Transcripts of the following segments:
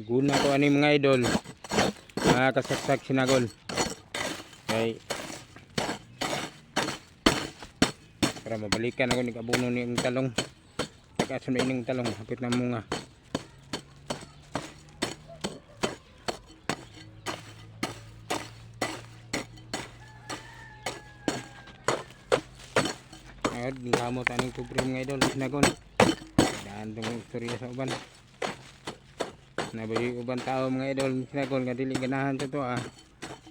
Guna ko ani mga idol. Mga kasaksak sinagol. Kay para mabalikan ako ni kabuno ni ang talong. Kasunod ning talong hapit na munga. Ayun, gingamot aning kubre mga idol sinagol. Daan tong istorya sa uban. Naboy uban tao mga idol sinagol nga dili ganahan sa to ah.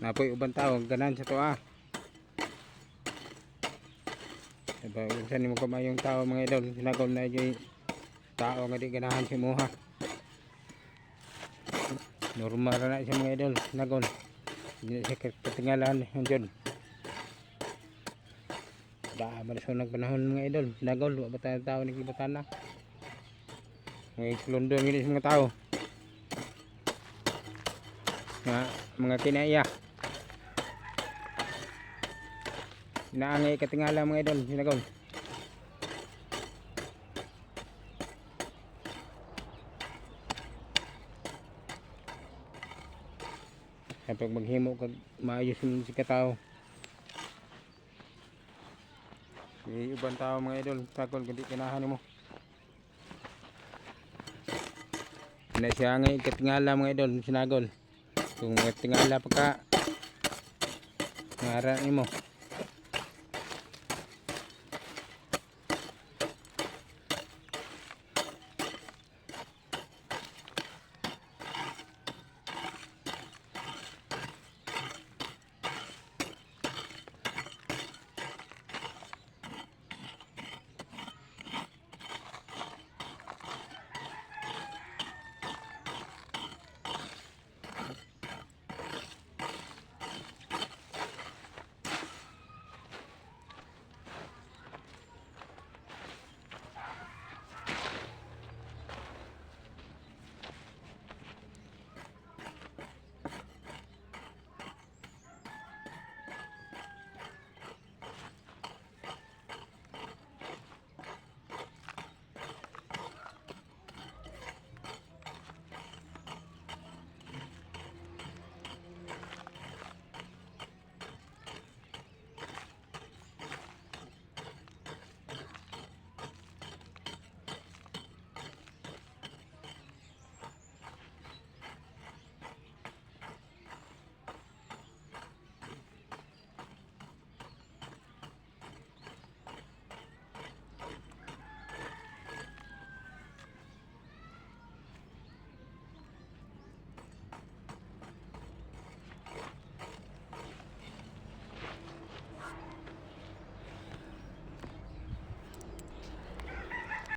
Napoy uban tao ganahan sa to ah. Diba, usan mo kamayong tao mga idol sinagol na yung tao nga di ganahan si muha. Normal na siya mga idol sinagol. Hindi siya katingalahan yun. Daan sa nagpanahon mga idol sinagol. Wala ba tao nagibatan na. Ngayon London hindi mga tao. Mga kinaiya naangay katingala mga idol sinagol. Kapag maghimo kag maayos yung si katao ibang tao mga idol sinagol kundi kinahan mo na siya angay katingala mga idol sinagol. Kung tingala pa ka ngaran mo